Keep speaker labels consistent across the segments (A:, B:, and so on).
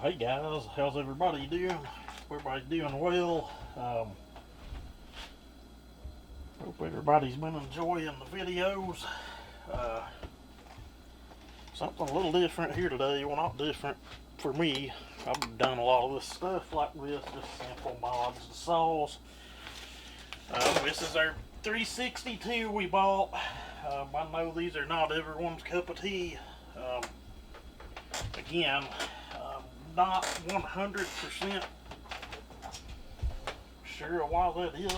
A: Hey guys, how's everybody doing? Everybody's doing well. Hope everybody's been enjoying the videos. Uh, Something a little different here today. Well, not different for me. I've done a lot of this stuff like this, just simple mods and saws. This is our 362 we bought. I know these are not everyone's cup of tea. Again, not 100% sure why that is.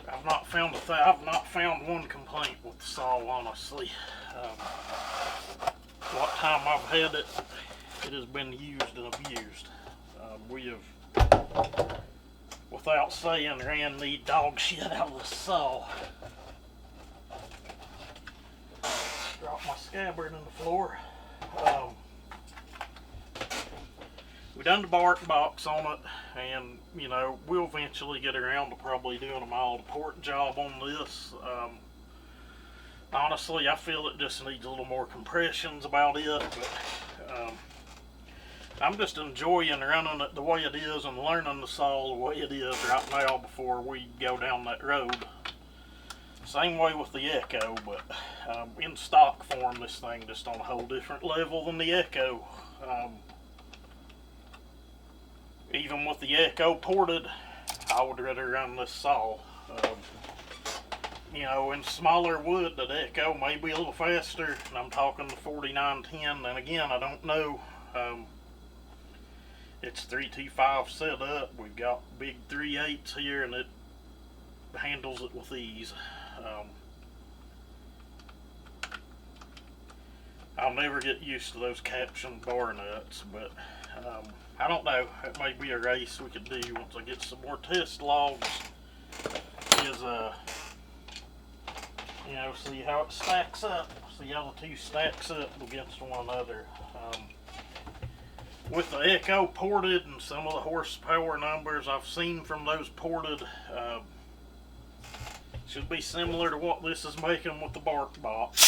A: I've not found one complaint with the saw, honestly. What time I've had it, it has been used and abused. We have, without saying, ran the dog shit out of the saw. Dropped my scabbard in the floor. We done the bark box on it, and we'll eventually get around to probably doing a mild port job on this. Honestly, I feel it just needs a little more compressions about it, but I'm just enjoying running it the way it is and learning the saw the way it is right now before we go down that road. Same way with the Echo, but in stock form, this thing just on a whole different level than the Echo. Even with the Echo ported, I would rather run this saw. In smaller wood, the Echo may be a little faster, and I'm talking the 4910, and again, I don't know. It's 325 set up. We've got big 3/8s here, and it handles it with ease. I'll never get used to those caption bar nuts, but I don't know. It may be a race we could do once I get some more test logs. Is see how it stacks up. See how the two stacks up against one another. With the Echo ported and some of the horsepower numbers I've seen from those ported, should be similar to what this is making with the bark box.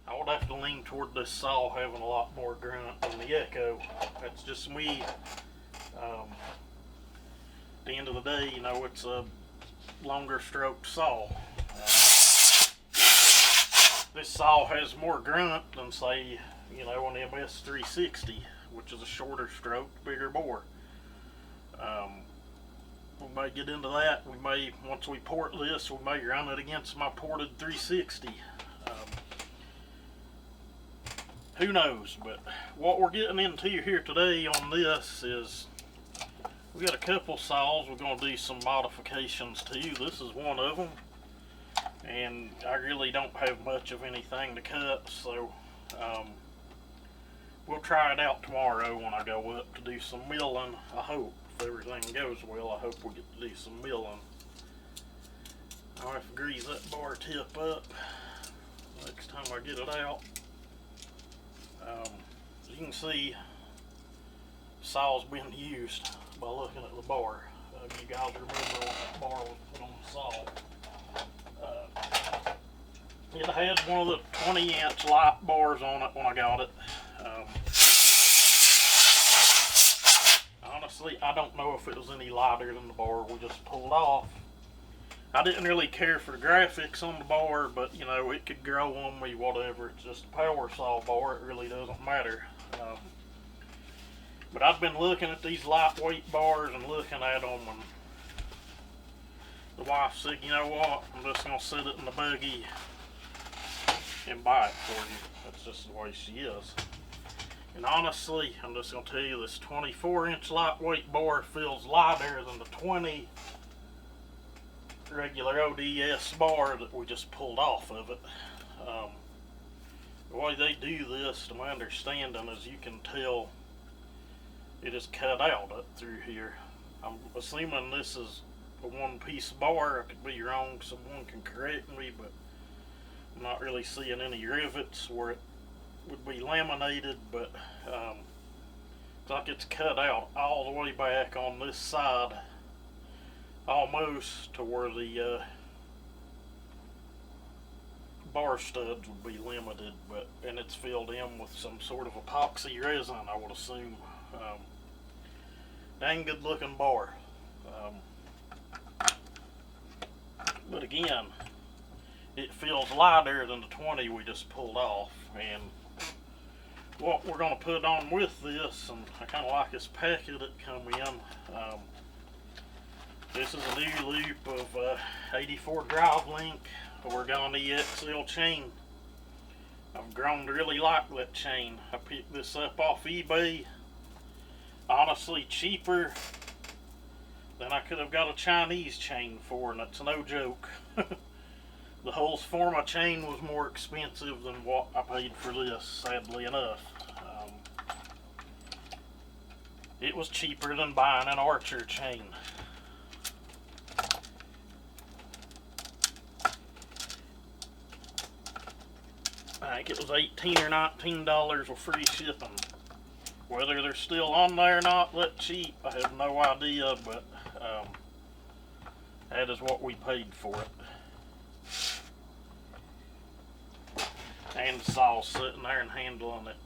A: I would have to lean toward this saw having a lot more grunt than the Echo. That's just me. At the end of the day, it's a longer stroked saw. This saw has more grunt than, say, an ms360, which is a shorter stroke, bigger bore. We may get into that. Once we port this, we may run it against my ported 360. Who knows? But what we're getting into here today on this is we got a couple saws we're going to do some modifications to. This is one of them, and I really don't have much of anything to cut, so we'll try it out tomorrow when I go up to do some milling. I hope, if everything goes well, I hope we get to do some milling. I'll have to grease that bar tip up next time I get it out. As you can see, the saw's been used by looking at the bar. You guys remember when that bar was put on the saw. It had one of the 20-inch light bars on it when I got it. Honestly, I don't know if it was any lighter than the bar we just pulled off. I didn't really care for the graphics on the bar, but it could grow on me, whatever. It's just a power saw bar, it really doesn't matter. But I've been looking at these lightweight bars and looking at them, and the wife said, you know what, I'm just going to sit it in the buggy and buy it for you. That's just the way she is. And honestly, I'm just going to tell you, this 24-inch lightweight bar feels lighter than the 20 regular ODS bar that we just pulled off of it. The way they do this, to my understanding, is you can tell it is cut out up through here. I'm assuming this is a one-piece bar. I could be wrong, someone can correct me, but I'm not really seeing any rivets where it would be laminated, but it's like it's cut out all the way back on this side, almost to where the bar studs would be limited, and it's filled in with some sort of epoxy resin, I would assume. Dang good looking bar. But again, it feels lighter than the 20 we just pulled off. And what we're going to put on with this, and I kind of like this packet that come in. This is a new loop of 84 drive link Oregon EXL chain. I've grown to really like that chain. I picked this up off eBay. Honestly, cheaper than I could have got a Chinese chain for, and that's no joke. The holes for my chain was more expensive than what I paid for this, sadly enough. It was cheaper than buying an Archer chain. I think it was $18 or $19 with free shipping. Whether they're still on there or not that cheap, I have no idea, but that is what we paid for it. And the saw's sitting there and handling it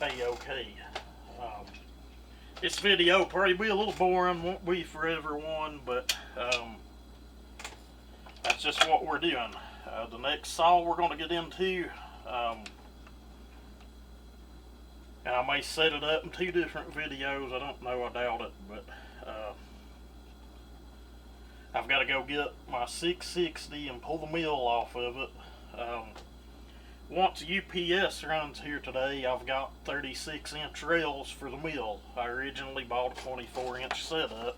A: a-okay. This video probably be a little boring, won't be for everyone, but that's just what we're doing. The next saw we're going to get into, and I may set it up in 2 different videos, I don't know, I doubt it, but I've got to go get my 660 and pull the mill off of it. Once UPS runs here today, I've got 36-inch rails for the mill. I originally bought a 24-inch setup.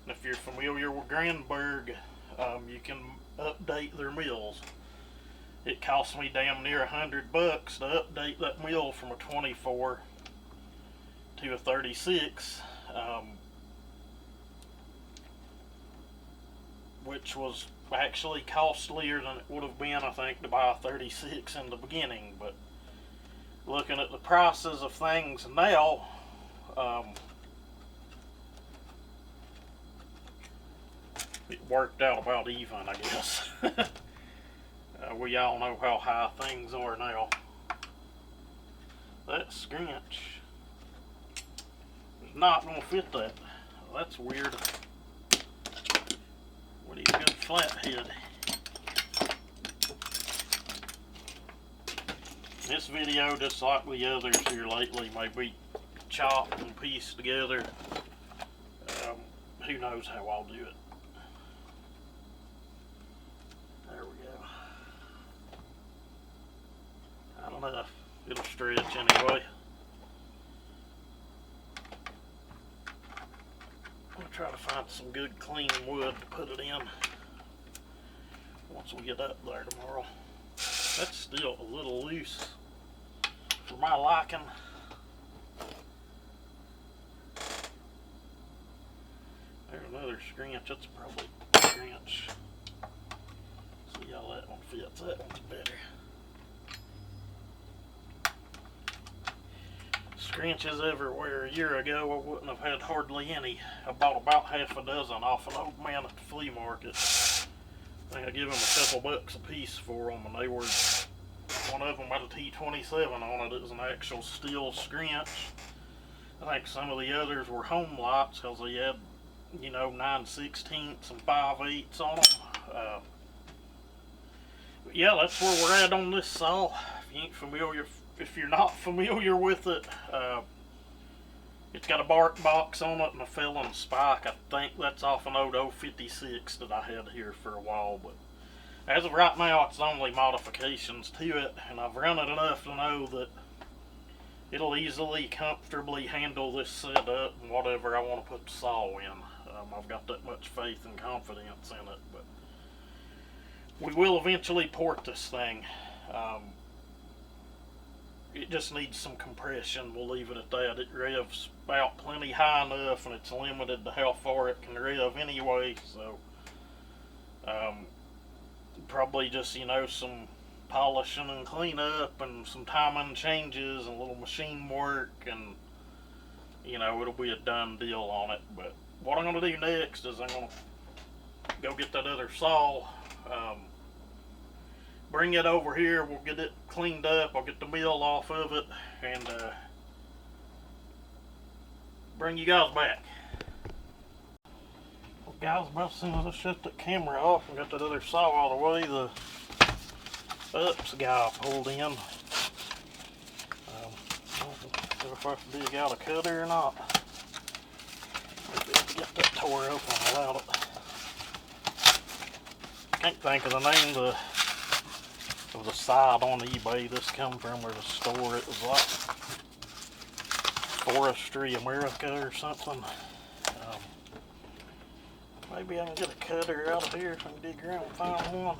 A: And if you're familiar with Granberg, you can update their mills. It cost me damn near $100 to update that mill from a 24 to a 36, which was actually costlier than it would have been, I think, to buy a 36 in the beginning. But looking at the prices of things now, it worked out about even, I guess. We all know how high things are now. That scrunch is not going to fit that. That's weird. What a good flathead. This video, just like the others here lately, may be chopped and pieced together. Who knows how I'll do it. There we go. I don't know. It'll stretch anyway. I'll try to find some good clean wood to put it in once we get up there tomorrow. That's still a little loose for my liking. There's another scrunch. That's probably a scrunch. See how that one fits. That one's better. Scrunches everywhere. A year ago I wouldn't have had hardly any. I bought about half a dozen off an old man at the flea market. I think I gave him a couple bucks a piece for them, and they were, one of them had a T27 on it. It was an actual Stihl scrunch. I think some of the others were home lights because they had, you know, 9/16 and 5/8 on them. But yeah, that's where we're at on this saw. If you ain't familiar, if you're not familiar with it, it's got a bark box on it and a felon spike. I think that's off an old 056 that I had here for a while, but as of right now it's only modifications to it, and I've run it enough to know that it'll easily, comfortably handle this setup and whatever I want to put the saw in. I've got that much faith and confidence in it, but we will eventually port this thing. It just needs some compression. We'll leave it at that. It revs out plenty high enough, and it's limited to how far it can rev anyway, so probably just, you know, some polishing and cleanup and some timing changes and a little machine work, and, you know, it'll be a done deal on it. But what I'm going to do next is I'm going to go get that other saw, bring it over here. We'll get it cleaned up. I'll get the meal off of it and bring you guys back. Well, guys, about as soon as I shut the camera off and got that other saw out of the way, the ups guy pulled in. I don't know if I can dig out a cutter or not. Maybe I can get that tore open without it. Can't think of the name of the site on eBay this come from, or the store. It was like Forestry America or something. Maybe I can get a cutter out of here if I can dig around and find one.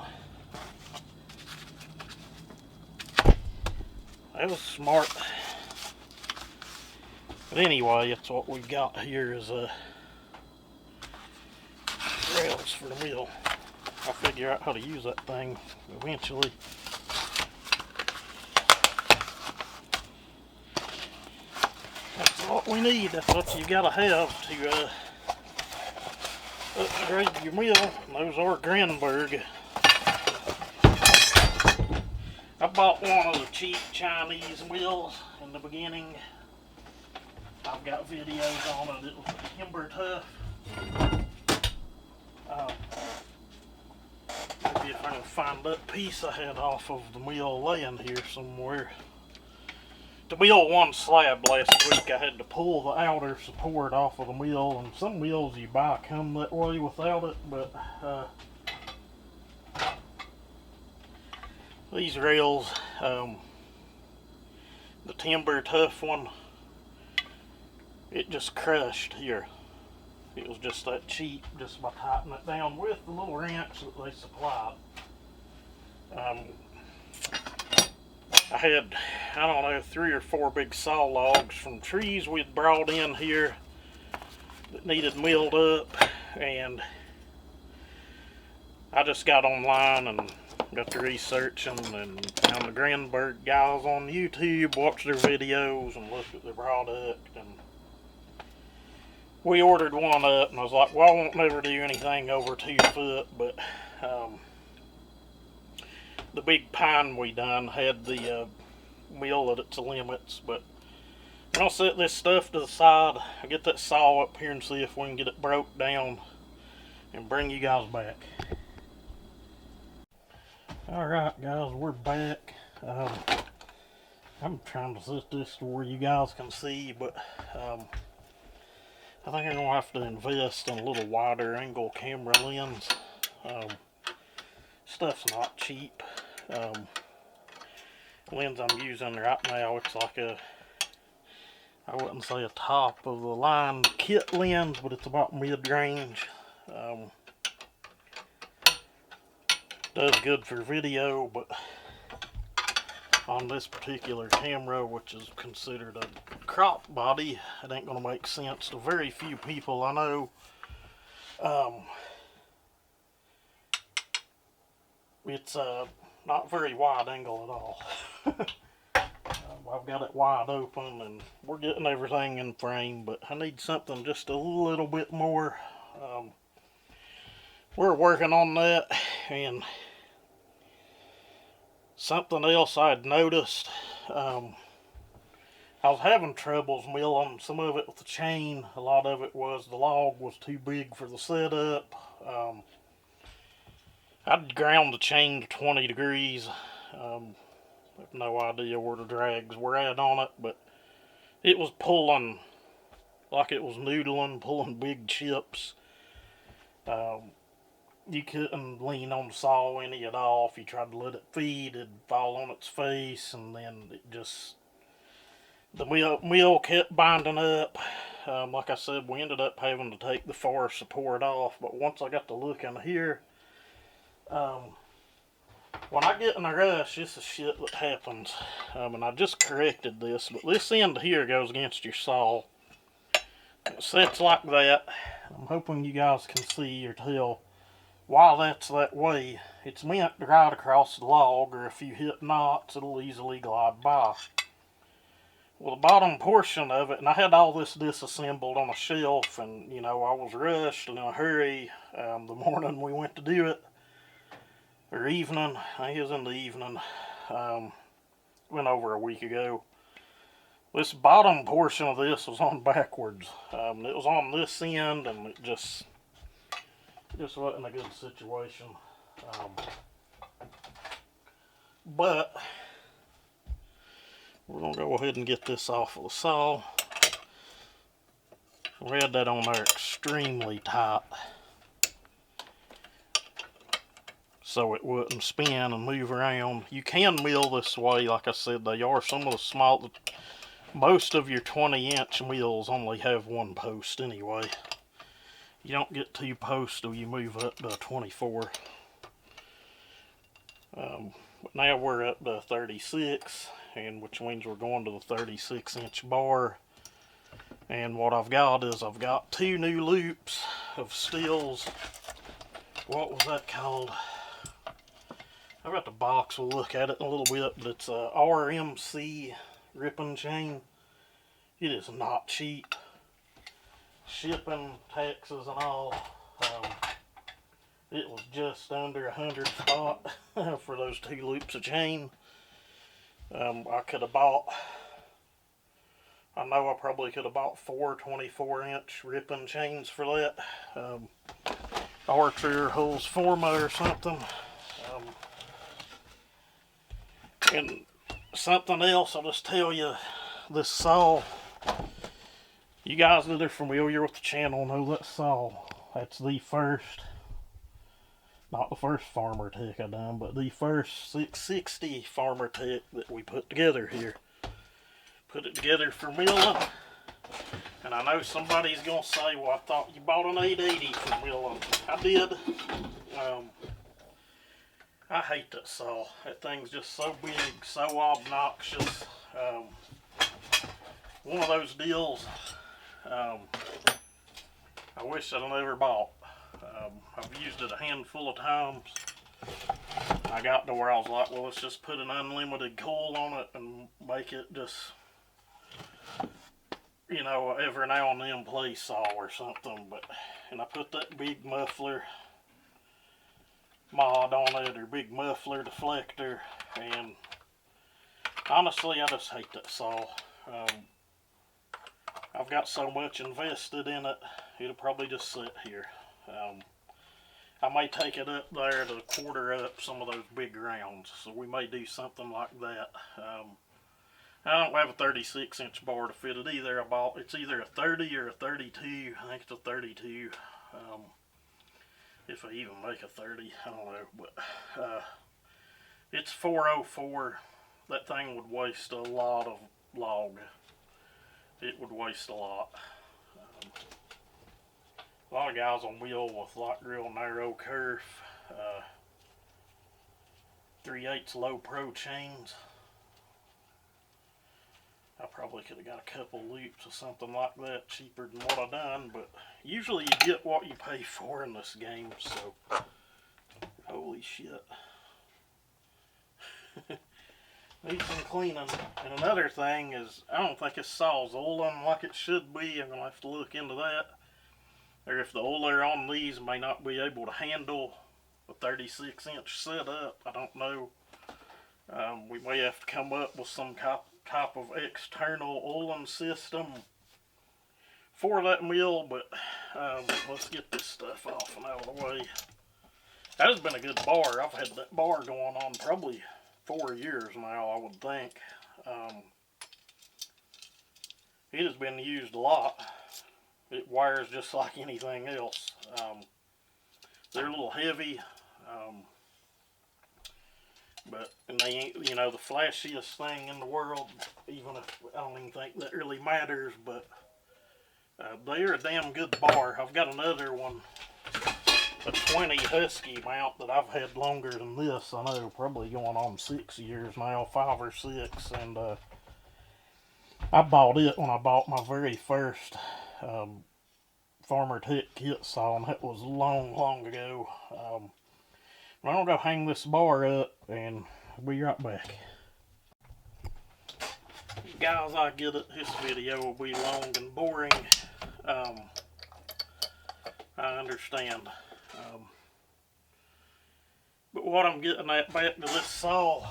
A: That was smart. But anyway, that's what we've got here is rails for the mill. I'll figure out how to use that thing eventually. That's what we need. That's what you gotta have to upgrade your mill. And those are Granberg. I bought one of the cheap Chinese mills in the beginning. I've got videos on it. It was timber tough. Maybe if I can find that piece I had off of the mill laying here somewhere. To mill one slab last week, I had to pull the outer support off of the mill, and some mills you buy come that way without it, but these rails, the timber tough one, it just crushed here. It was just that cheap, just by tightening it down with the little wrench that they supplied. I had, I don't know, 3 or 4 big saw logs from trees we'd brought in here that needed milled up, and I just got online and got to researching and found the Granberg guys on YouTube, watched their videos and looked at their product, and we ordered one up, and I was like, well, I won't never do anything over 2 foot, but the big pine we done had the mill at its limits. But I'll set this stuff to the side. I'll get that saw up here and see if we can get it broke down and bring you guys back. Alright guys, we're back. I'm trying to set this to where you guys can see, but I think I'm going to have to invest in a little wider angle camera lens. Stuff's not cheap. Lens I'm using right now, it's like a, I wouldn't say a top of the line kit lens, but it's about mid-range. Does good for video, but on this particular camera, which is considered a crop body, it ain't gonna make sense to very few people I know. It's not very wide angle at all. I've got it wide open and we're getting everything in frame, but I need something just a little bit more. We're working on that. And something else I'd noticed, I was having troubles milling some of it with the chain. A lot of it was the log was too big for the setup. I'd ground the chain to 20 degrees. I have no idea where the drags were at on it, but it was pulling like it was noodling, pulling big chips. You couldn't lean on the saw any at all. If you tried to let it feed, it'd fall on its face, and then it just, the mill kept binding up. Like I said, we ended up having to take the far support off, but once I got to looking here, when I get in a rush, this is shit that happens. And I just corrected this, but this end here goes against your saw. It sets like that. I'm hoping you guys can see or tell why that's that way. It's meant to ride across the log, or if you hit knots, it'll easily glide by. Well, the bottom portion of it, and I had all this disassembled on a shelf, and you know, I was rushed and in a hurry the morning we went to do it. or evening. I think it was in the evening. Went over a week ago. This bottom portion of this was on backwards. It was on this end, and it just wasn't a good situation. But we're gonna go ahead and get this off of the saw. We had that on there extremely tight, so it wouldn't spin and move around. You can mill this way, like I said, they are some of the small. Most of your 20-inch mills only have one post anyway. You don't get two posts till you move up to a 24. But now we're up to 36, and which means we're going to the 36-inch bar. And what I've got is I've got two new loops of Stihls. What was that called? I've got the box. We'll look at it in a little bit, but it's a RMC ripping chain. It is not cheap. Shipping, taxes, and all. It was just under 100 spot for those two loops of chain. I could have bought, I know I probably could have bought 4 24-inch ripping chains for that. Archer, Hulls Forma or something. And something else, I'll just tell you, this saw, you guys that are familiar with the channel know that saw. That's the first, not the first Farmer Tech I done, but the first 660 Farmer Tech that we put together here. Put it together for milling. And I know somebody's going to say, well, I thought you bought an 880 for milling. I did. I hate that saw. That thing's just so big, so obnoxious. One of those deals I wish I'd never bought. I've used it a handful of times. I got to where I was like, well, let's just put an unlimited coil on it and make it just, you know, every now and then play saw or something. But, and I put that big muffler mod on it, or big muffler deflector, and honestly, I just hate that saw. I've got so much invested in it, it'll probably just sit here. I may take it up there to quarter up some of those big rounds, so we may do something like that. I don't have a 36-inch bar to fit it either. I bought, it's either a 30 or a 32. I think it's a 32. If I even make a 30, I don't know, but it's 404. That thing would waste a lot of log. It would waste a lot. A lot of guys will wheel with like real narrow kerf, 3/8 low pro chains. I probably could have got a couple loops or something like that cheaper than what I done, but usually you get what you pay for in this game, so holy shit. Needs some cleaning. And another thing is, I don't think this saw's oiling like it should be. I'm going to have to look into that. Or if the oiler on these may not be able to handle a 36-inch setup, I don't know. We may have to come up with some type of external oiling system for that mill, but let's get this stuff off and out of the way. That has been a good bar. I've had that bar going on probably 4 years now, I would think. It has been used a lot. It wires just like anything else. They're a little heavy, but and they ain't, you know, the flashiest thing in the world, even if I don't even think that really matters, but they're a damn good bar. I've got another one, a 20 Husky mount that I've had longer than this. I know, probably going on 6 years now, 5 or 6, and I bought it when I bought my very first Farmer Tech kit saw, and that was long ago. I'm gonna go hang this bar up, and I'll be right back. Guys, I get it, this video will be long and boring. I understand. But what I'm getting at back to this saw,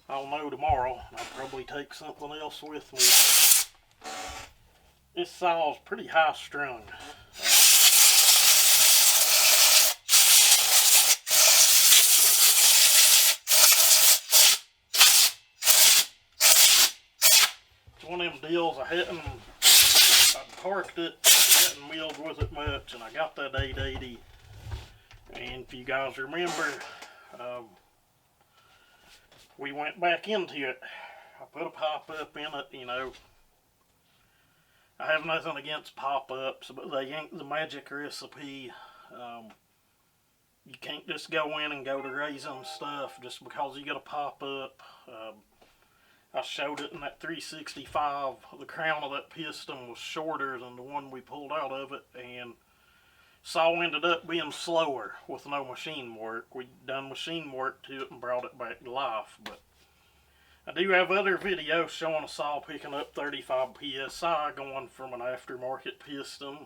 A: I'll know tomorrow. I'll probably take something else with me. This saw's pretty high strung. It's one of them deals I parked it, I hadn't milled with it much, and I got that 880. And if you guys remember, we went back into it. I put a pop-up in it, you know. I have nothing against pop-ups, but they ain't the magic recipe. You can't just go in and go to raising stuff just because you got a pop-up. I showed it in that 365. The crown of that piston was shorter than the one we pulled out of it, and saw ended up being slower with no machine work. We'd done machine work to it and brought it back to life, but I do have other videos showing a saw picking up 35 psi going from an aftermarket piston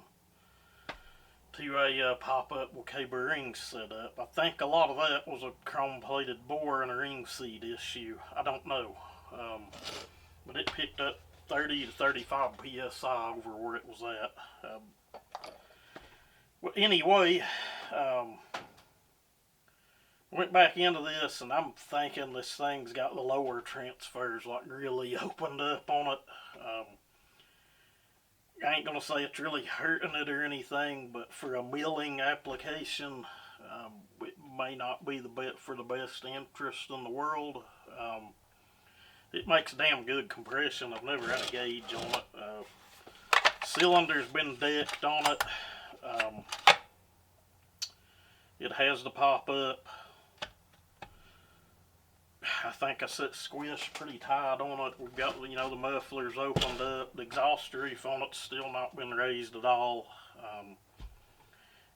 A: to a pop-up with cable rings set up. I think a lot of that was a chrome-plated bore and a ring seat issue. I don't know. But it picked up 30 to 35 psi over where it was at. Well, anyway, went back into this, and I'm thinking this thing's got the lower transfers like really opened up on it. I ain't gonna say it's really hurting it or anything, but for a milling application, it may not be for the best interest in the world. It makes damn good compression. I've never had a gauge on it. Cylinder's been decked on it. It has the pop-up. I think I set squish pretty tight on it. We've got, you know, the mufflers opened up. The exhaust roof on it's still not been raised at all.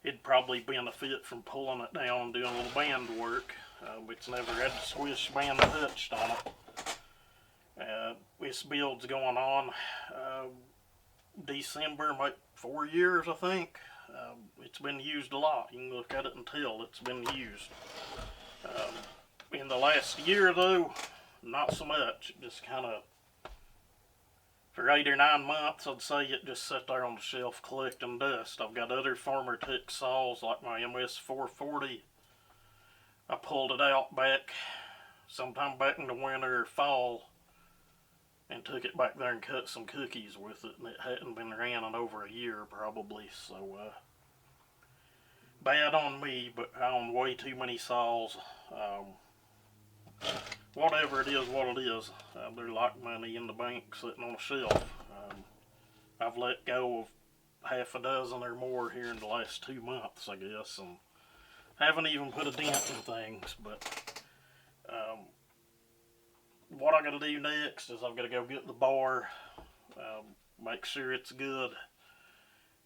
A: It'd probably benefit from pulling it down and doing a little band work. It's never had the squish band touched on it. This build's going on December, like 4 years, I think. It's been used a lot. You can look at it and tell it's been used. In the last year, though, not so much. It just kind of, for 8 or 9 months, I'd say it just sat there on the shelf collecting dust. I've got other Farmer Tech saws, like my ms362c. I pulled it out back sometime back in the winter or fall and took it back there and cut some cookies with it, and it hadn't been ran in over a year probably. So bad on me, but I own way too many saws. Whatever it is, what it is. They're like money in the bank sitting on a shelf. I've let go of half a dozen or more here in the last 2 months, I guess, and haven't even put a dent in things. But what I gotta do next is I've gotta go get the bar, make sure it's good,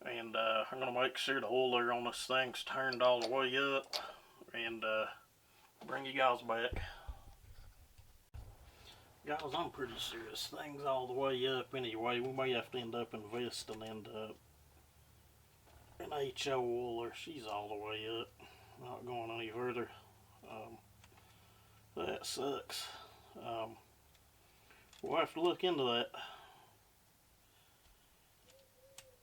A: and I'm gonna make sure the oiler on this thing's turned all the way up, and bring you guys back. Guys, I'm pretty sure this thing's all the way up anyway. We may have to end up investing into an HO oiler. She's all the way up, not going any further. That sucks. We'll have to look into that.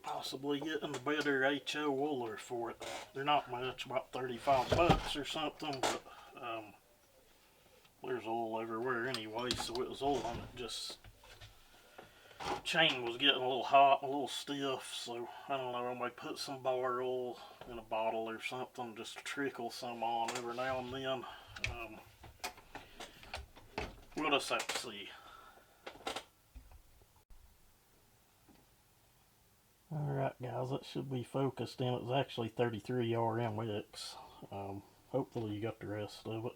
A: Possibly getting a better HO oiler for it. They're not much, about 35 bucks or something, but there's oil everywhere anyway, so it was oil on it. Just chain was getting a little hot, a little stiff, so I don't know, I might put some bar oil in a bottle or something, just to trickle some on every now and then. We'll just have to see. Alright guys, that should be focused in. It was actually 33 RMX. Hopefully you got the rest of it,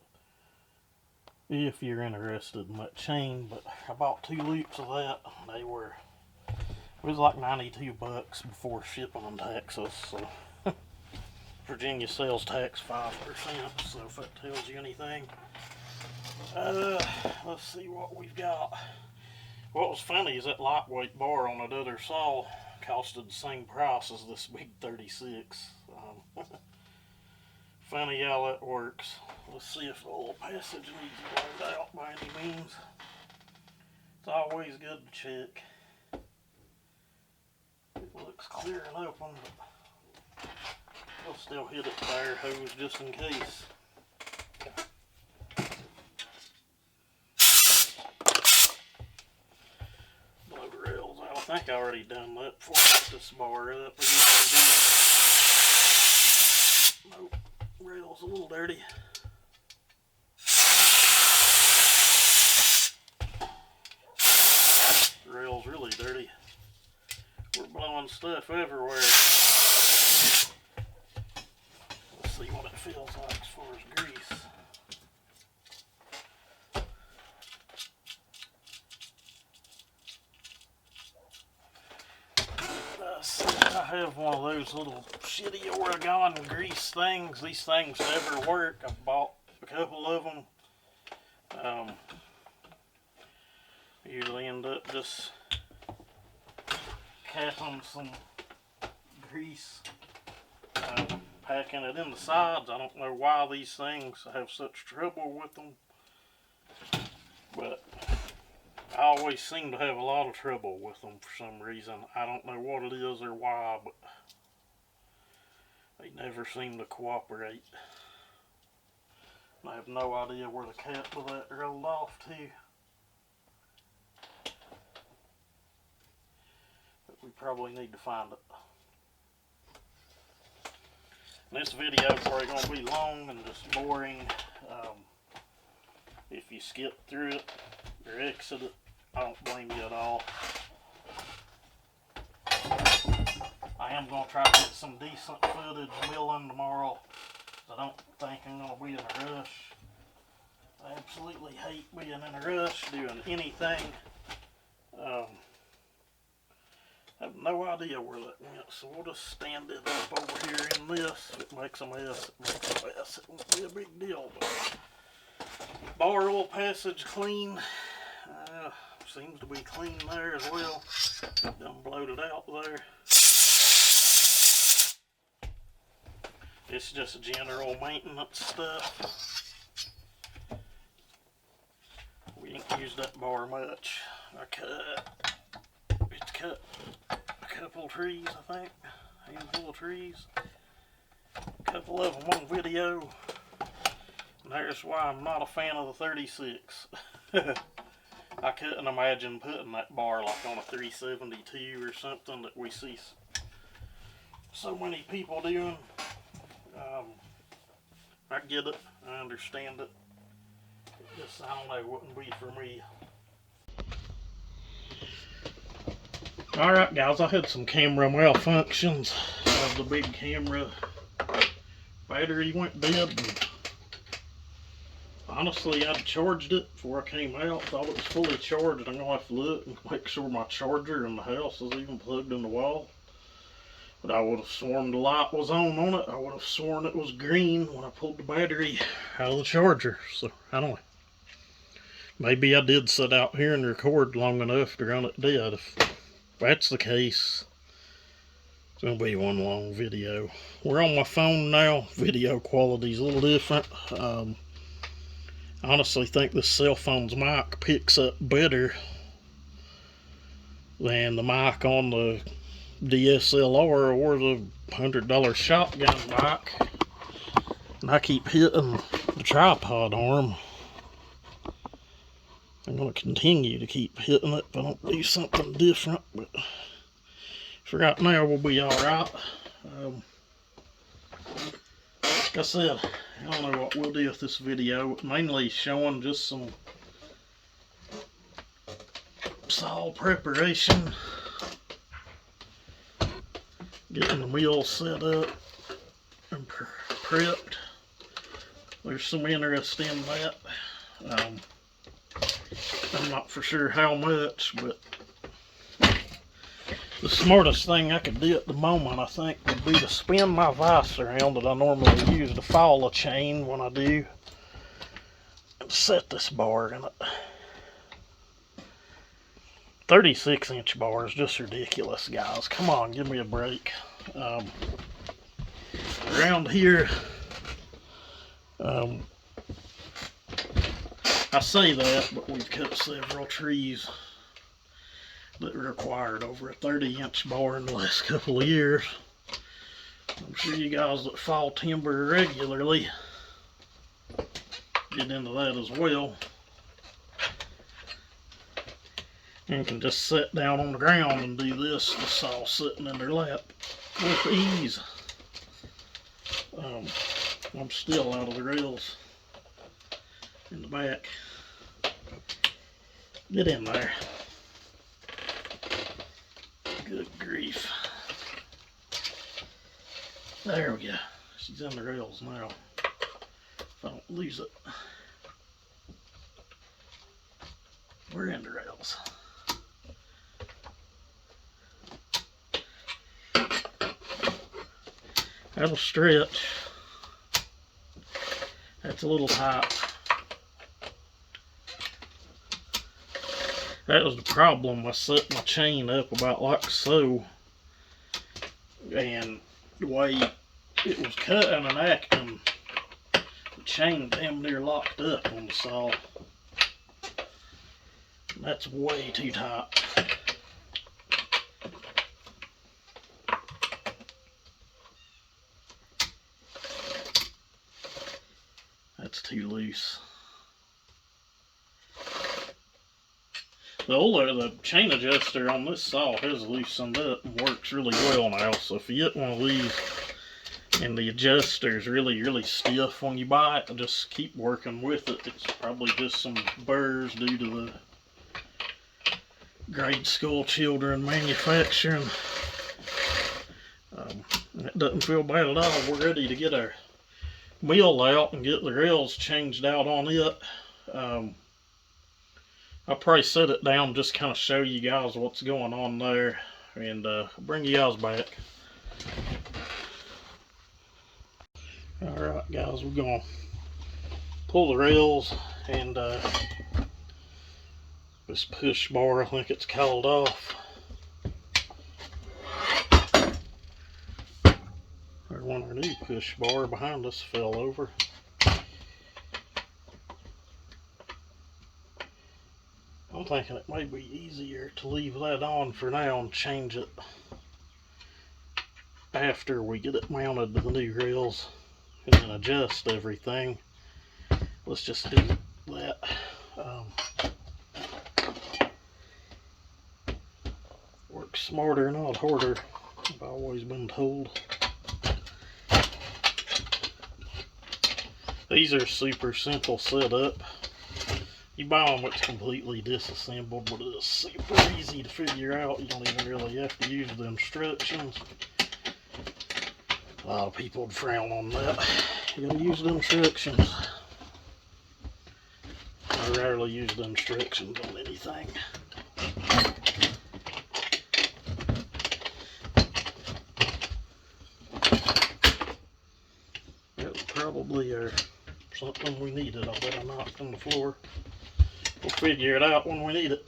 A: if you're interested in that chain. But I bought 2 loops of that. It was like 92 bucks before shipping in Texas. So Virginia sales tax 5%, so if that tells you anything. Let's see what we've got. What was funny is that lightweight bar on that other saw costed the same price as this big 36. any how that works. Let's see if the oil passage needs blowed out by any means. It's always good to check. It looks clear and open, but we'll still hit it with the air hose just in case. Blow the rails out. I think I already done that before I put this bar up. Nope, rail's a little dirty. The rail's really dirty. We're blowing stuff everywhere. Let's see what it feels like as far as grease. I have one of those little shitty Oregon grease things. These things never work. I've bought a couple of them. Usually end up just capping some grease, packing it in the sides. I don't know why these things have such trouble with them, but I always seem to have a lot of trouble with them for some reason. I don't know what it is or why, but they never seem to cooperate. I have no idea where the cap of that rolled off to. But we probably need to find it. This video is probably going to be long and just boring. If you skip through it or exit it, I don't blame you at all. I am going to try to get some decent footage milling tomorrow. I don't think I'm going to be in a rush. I absolutely hate being in a rush doing anything. I have no idea where that went, so we'll just stand it up over here in this. If it makes a mess, it makes a mess. It won't be a big deal. But bar oil passage clean. Seems to be clean there as well. Done blowed it out there. It's just general maintenance stuff. We ain't used that bar much. It's cut a couple trees, I think. A handful of trees. A couple of them on video. And there's why I'm not a fan of the 36. I couldn't imagine putting that bar like on a 372 or something that we see so many people doing. I get it. I understand it. It just, I don't know, wouldn't be for me. Alright guys, I had some camera malfunctions. The big camera battery went dead. And honestly, I'd charged it before I came out. Thought it was fully charged. I'm going to have to look and make sure my charger in the house is even plugged in the wall. But I would have sworn the light was on it. I would have sworn it was green when I pulled the battery out of the charger. So, I don't know. Maybe I did sit out here and record long enough to run it dead. If that's the case, it's going to be one long video. We're on my phone now. Video quality's a little different. I honestly think this cell phone's mic picks up better than the mic on the DSLR or the $100 shotgun mic. And I keep hitting the tripod arm. I'm going to continue to keep hitting it if I don't do something different. But for right now, we'll be alright. Like I said, I don't know what we'll do with this video. Mainly showing just some saw preparation. Getting the wheel set up and prepped. There's some interest in that. I'm not for sure how much, but the smartest thing I could do at the moment, I think, would be to spin my vise around that I normally use to follow a chain when I do, and set this bar in it. 36-inch bar is just ridiculous, guys. Come on, give me a break. Around here, I say that, but we've cut several trees that required over a 30-inch bar in the last couple of years. I'm sure you guys that fall timber regularly get into that as well. And can just sit down on the ground and do this, the saw sitting in their lap with ease. I'm still out of the rails in the back. Get in there. Good grief. There we go. She's in the rails now. If I don't lose it. We're in the rails. That'll stretch. That's a little tight. That was the problem. I set my chain up about like so, and the way it was cutting and acting, the chain damn near locked up on the saw. And that's way too tight. That's too loose. The chain adjuster on this saw has loosened up and works really well now. So if you get one of these and the adjuster's really stiff when you buy it, just keep working with it. It's probably just some burrs due to the grade school children manufacturing. It doesn't feel bad at all. We're ready to get our mill out and get the rails changed out on it. I'll probably set it down, just kind of show you guys what's going on there, and bring you guys back. Alright guys, we're going to pull the rails and this push bar, I think it's called, off. There's one of our new push bar behind us fell over. I'm thinking it may be easier to leave that on for now and change it after we get it mounted to the new rails and then adjust everything. Let's just do that. Work smarter, not harder, I've always been told. These are super simple setup. You buy them, it's completely disassembled, but it's super easy to figure out. You don't even really have to use the instructions. A lot of people would frown on that. You gotta use the instructions. I rarely use the instructions on anything. That was probably something we needed. I bet I knocked on the floor. We'll figure it out when we need it.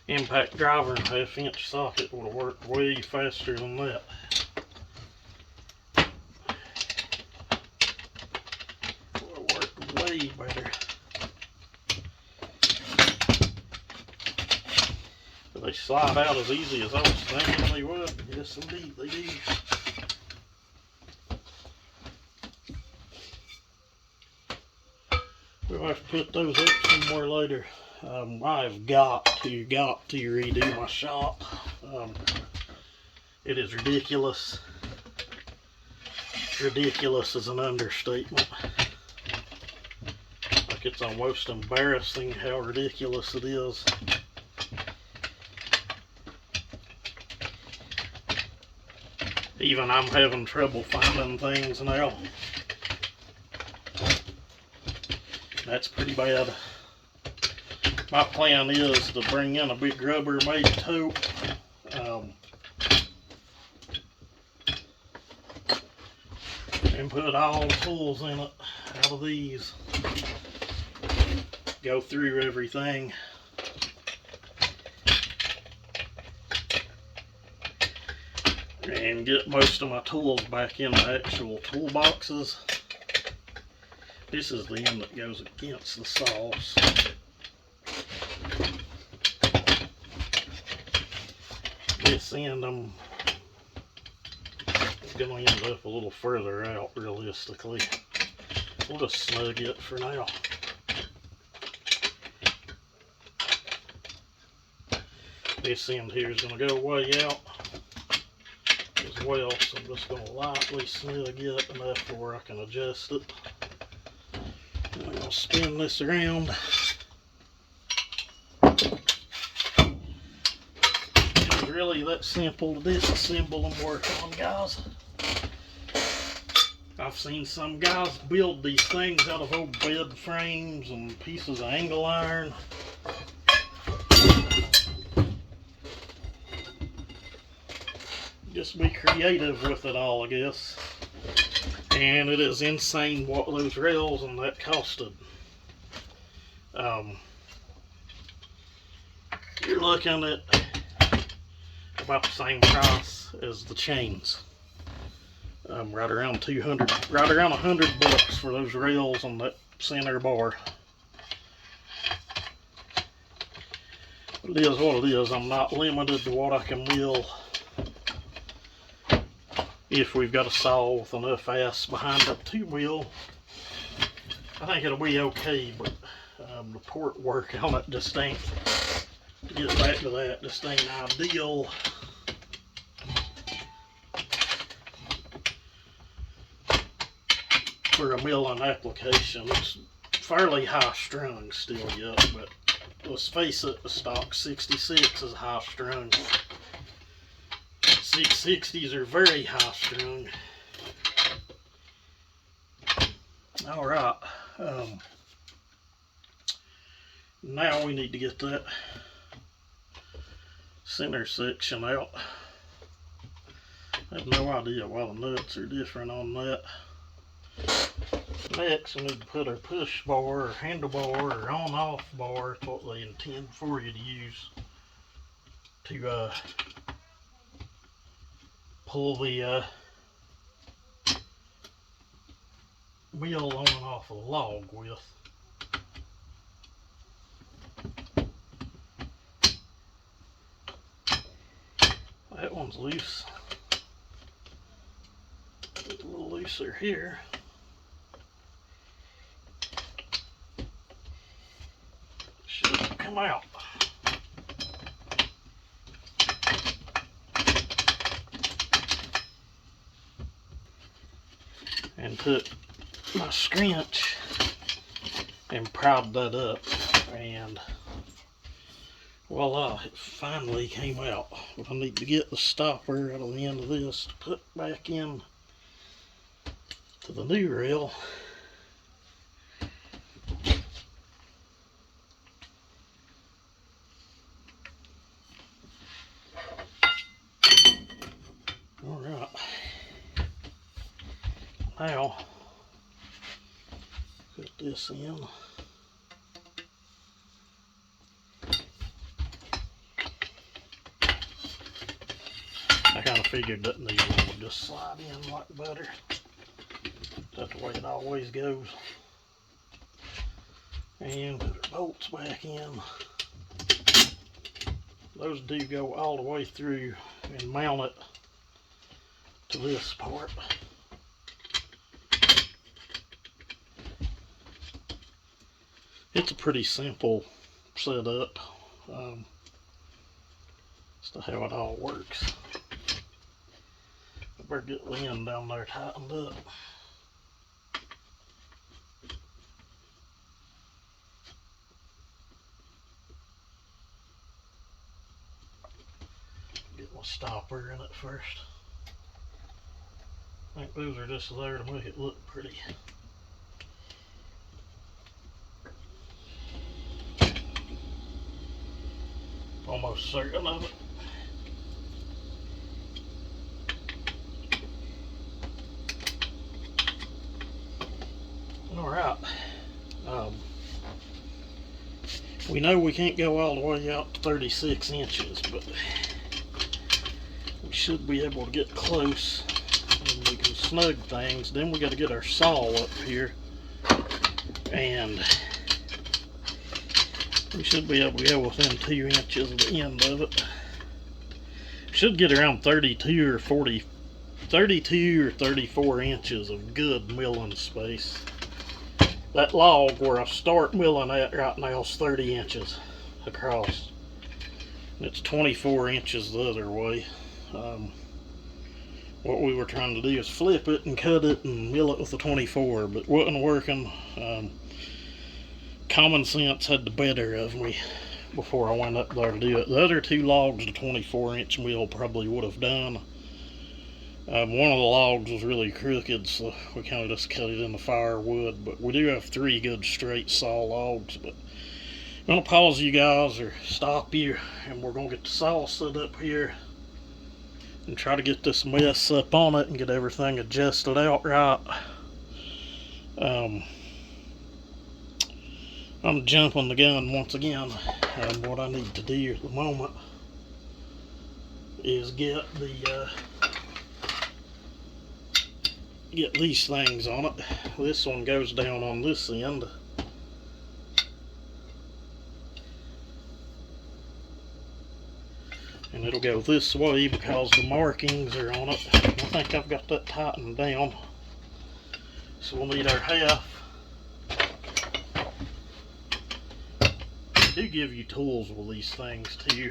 A: Impact driver and 1/2-inch socket would have worked way faster than that. Would have worked way better. But they slide out as easy as I was thinking they would. Yes, indeed, they do. We'll have to put those up somewhere later. I've got to redo my shop. It is ridiculous. Ridiculous is an understatement. Like, it's almost embarrassing how ridiculous it is. Even I'm having trouble finding things now. That's pretty bad. My plan is to bring in a big Rubbermaid tote. And put all the tools in it out of these. Go through everything. And get most of my tools back in the actual toolboxes. This is the end that goes against the saws. This end I'm going to end up a little further out realistically. We'll just snug it for now. This end here is going to go way out as well, so I'm just going to lightly snug it enough to where I can adjust it. I'm going to spin this around. It's really that simple to disassemble and work on, guys. I've seen some guys build these things out of old bed frames and pieces of angle iron. Just be creative with it all, I guess. And it is insane what those rails and that costed. You're looking at about the same price as the chains. Right around 200, right around $100 for those rails on that center bar. It is what it is. I'm not limited to what I can mill. If we've got a saw with enough ass behind it to mill, I think it'll be okay, but the port work on it just ain't, to get back to that, just ain't ideal. For a milling application. It's fairly high strung still yet, but let's face it, the stock 66 is high strung. 660s are very high strung. Alright, now we need to get that center section out. I have no idea why the nuts are different on that. Next, we need to put our push bar or handlebar or on-off bar. It's what they intend for you to use to pull the wheel on and off a log with. That one's loose. It's a little looser here. Should come out. And took my scrunch and propped that up, and voila, it finally came out. But I need to get the stopper out of the end of this to put back in to the new rail. Alright, now put this in. I kind of figured that new one would just slide in like butter. That's the way it always goes. And put our bolts back in. Those do go all the way through and mount it to this part. It's a pretty simple setup as to how it all works. I better get the end down there tightened up. Get my stopper in it first. I think those are just there to make it look pretty. Almost certain of it. Alright. We know we can't go all the way out to 36 inches, but we should be able to get close and we can snug things. Then we got to get our saw up here, and we should be able to go within 2 inches of the end of it. Should get around 32 or 34 inches of good milling space. That log where I start milling at right now is 30 inches across. It's 24 inches the other way. What we were trying to do is flip it and cut it and mill it with a 24, but it wasn't working. Common sense had the better of me before I went up there to do it. The other two logs, the 24-inch mill probably would have done. One of the logs was really crooked, so we kind of just cut it in the firewood. But we do have 3 good straight saw logs. But I'm going to pause you guys or stop you, and we're going to get the saw set up here and try to get this mess up on it and get everything adjusted out right. I'm jumping the gun once again. What I need to do at the moment is get these things on it. This one goes down on this end. And it'll go this way because the markings are on it. I think I've got that tightened down. So we'll need our half. They do give you tools with these things too.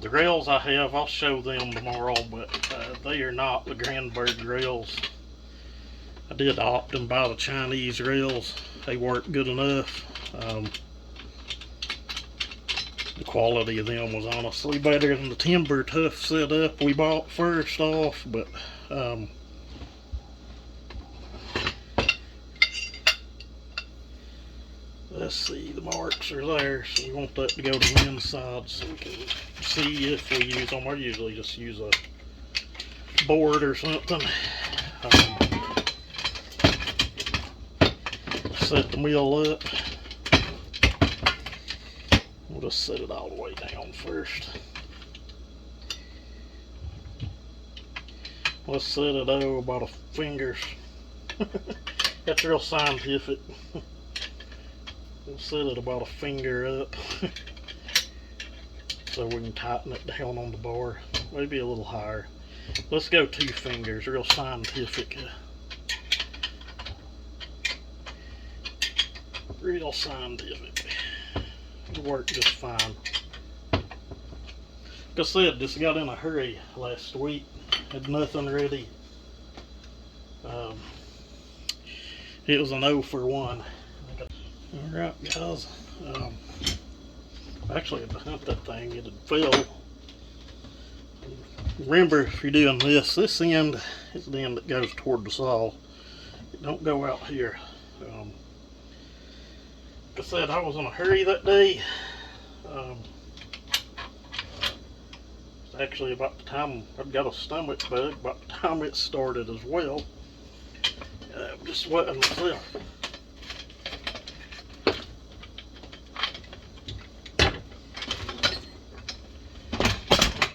A: The rails I have, I'll show them tomorrow, but they are not the Granberg rails. I did opt and buy the Chinese rails. They work good enough. The quality of them was honestly better than the timber tough setup we bought first off, but let's see, the marks are there, so we want that to go to the inside so we can see if we use them. I usually just use a board or something. Set the mill up. We'll just set it all the way down first. Let's set it about a finger's. That's real scientific. We'll set it about a finger up so we can tighten it down on the bar. Maybe a little higher. Let's go 2 fingers, real scientific. Real scientific. It'll work just fine. Like I said, just got in a hurry last week. Had nothing ready. It was an 0 for 1. Alright guys, actually I had to hunt that thing, it had fell. Remember, if you're doing this end is the end that goes toward the saw. It don't go out here. Like I said, I was in a hurry that day. It's actually about the time I'd got a stomach bug, about the time it started as well. I'm just sweating myself.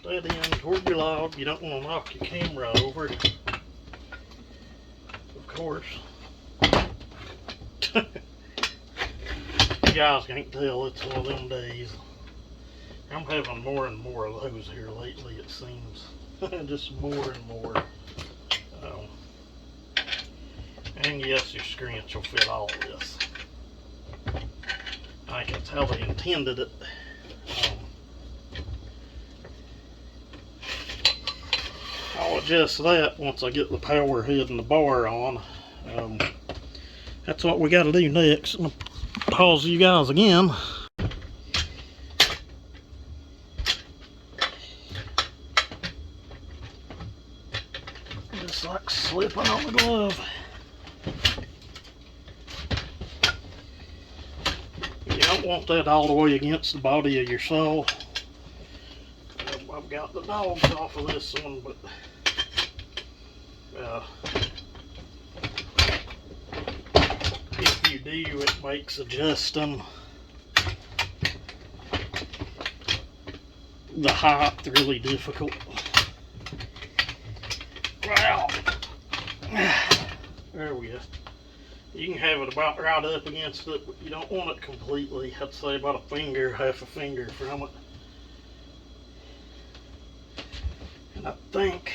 A: That in toward your log. You don't want to knock your camera over, of course. You guys can't tell, it's one of them days. I'm having more and more of those here lately, it seems. Just more and more. And yes, your screens will fit all of this. I think that's how they intended it. I'll adjust that once I get the power head and the bar on. That's what we got to do next. I'm going to pause you guys again. Just like slipping on the glove. You don't want that all the way against the body of your saw. I've got the dogs off of this one, but makes adjusting the height really difficult. Wow. There we go. You can have it about right up against it, but you don't want it completely. I'd say about a finger, half a finger from it. And I think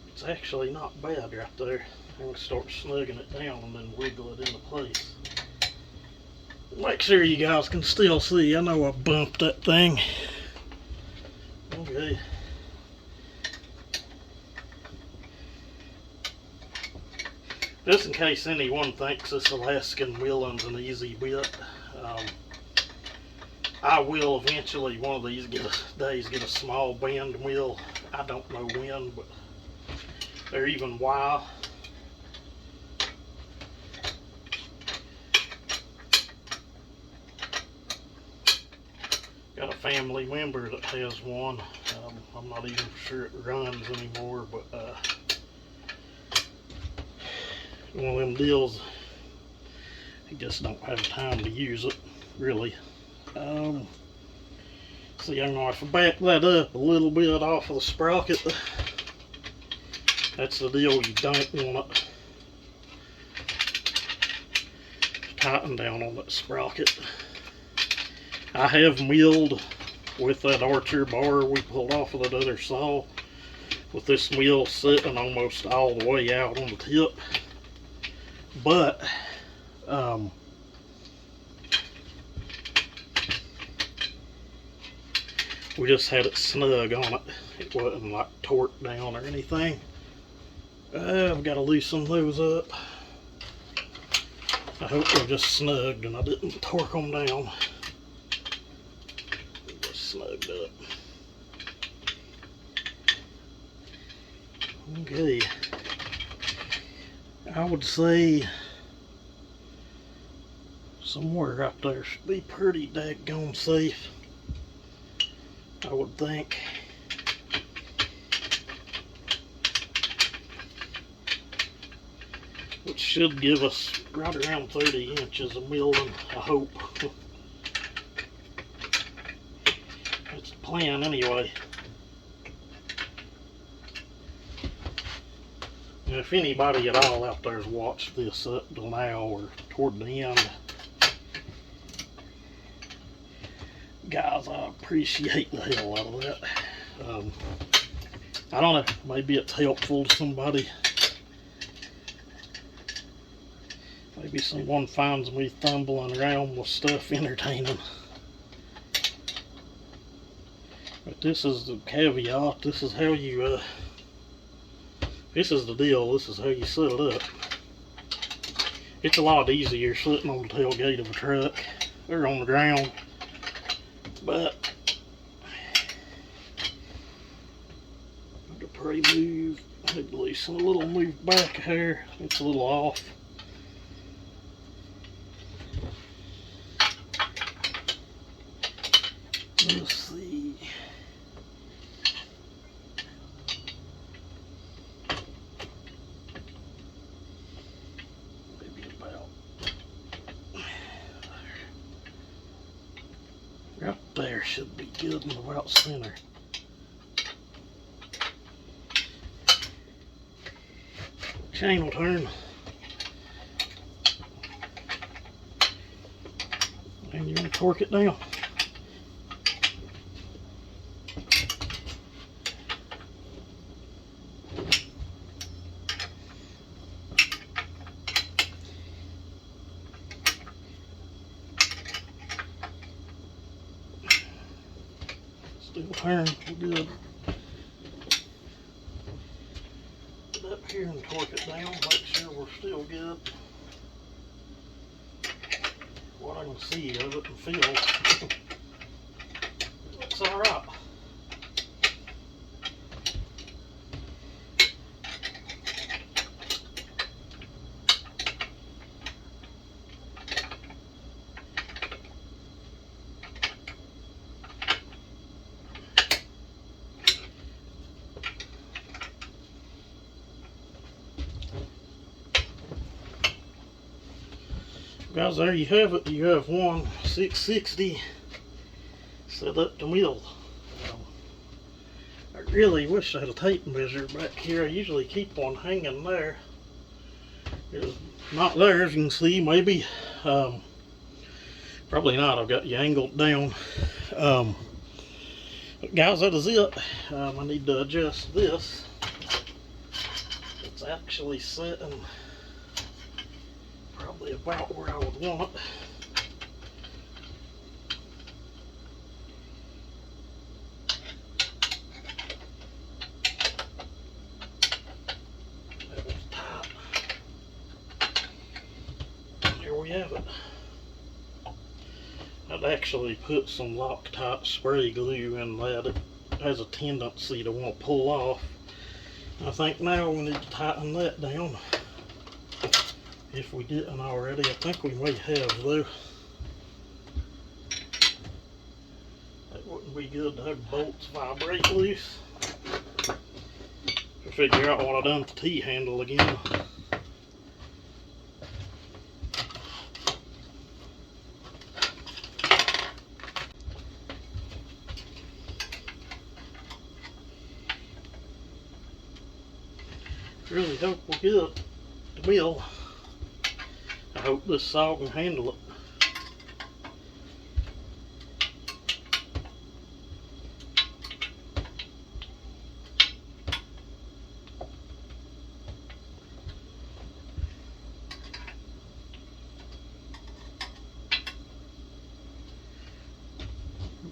A: it's actually not bad right there. I'm going to start snugging it down and then wiggle it into place. Make sure you guys can still see. I know I bumped that thing. Okay. Just in case anyone thinks this Alaskan milling's an easy bit, I will eventually one of these days get a small bend mill. I don't know when, but or even why. Got a family member that has one. I'm not even sure it runs anymore, but one of them deals, he just don't have time to use it, really. See, I know if I back that up a little bit off of the sprocket, that's the deal, you don't want it tighten down on that sprocket. I have milled with that Archer bar we pulled off of that other saw, with this mill sitting almost all the way out on the tip. But we just had it snug on it. It wasn't like torqued down or anything. I've got to loosen those up. I hope they're just snugged and I didn't torque them down. Just snugged up. Okay. I would say somewhere right there should be pretty daggone safe, I would think. Which should give us right around 30 inches of milling, I hope. That's the plan anyway. And if anybody at all out there has watched this up till now or toward the end, guys, I appreciate the hell out of that. I don't know, maybe it's helpful to somebody. Maybe someone finds me fumbling around with stuff entertaining. But this is the caveat. This is how you, this is the deal. This is how you set it up. It's a lot easier sitting on the tailgate of a truck or on the ground. But the pre-move, at least a little move back here. It's a little off. Let's see. Maybe about right there should be good and about center. Chain will turn. And you're going to torque it down. Still turn, good. Get up here and torque it down, make sure we're still good. What I can see of it and feel, looks alright. Guys, there you have it. You have one 660 set up to mill. I really wish I had a tape measure back here. I usually keep one hanging there. It's not there, as you can see. Maybe, probably not. I've got you angled down. But guys, that is it. I need to adjust this. It's actually sitting probably about where I would want it. That was tight. There we have it. I'd actually put some Loctite spray glue in that. It has a tendency to want to pull off. I think now we need to tighten that down. If we didn't already, I think we may have though. That wouldn't be good to have bolts vibrate loose. To figure out what I done with the T-handle again. Really hope we'll get the mill. I hope this saw can handle it.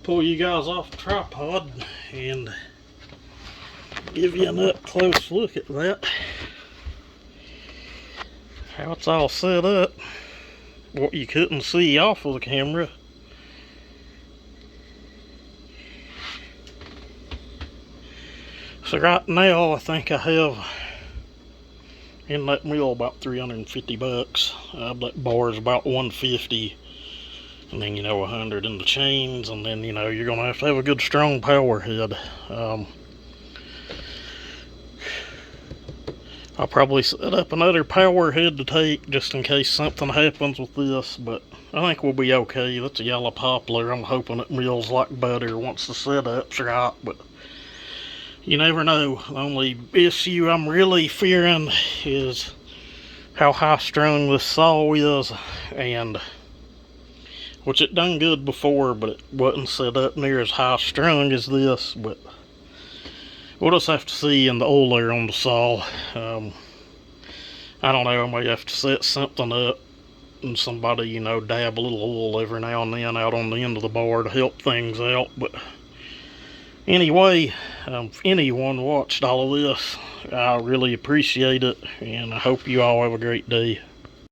A: Pull you guys off the tripod and give you an up close look at that. How it's all set up. What you couldn't see off of the camera. So right now I think I have in that mill about 350 bucks. That bar is about 150. And then, you know, 100 in the chains, and then, you know, you're gonna have to have a good strong power head. I'll probably set up another power head to take just in case something happens with this, but I think we'll be okay. That's a yellow poplar. I'm hoping it mills like butter once the setup's right, but you never know. The only issue I'm really fearing is how high strung this saw is, and which it done good before, but it wasn't set up near as high strung as this. But we'll just have to see in the oiler on the saw. I don't know, I may have to set something up and somebody, you know, dab a little oil every now and then out on the end of the bar to help things out. But anyway, if anyone watched all of this, I really appreciate it, and I hope you all have a great day.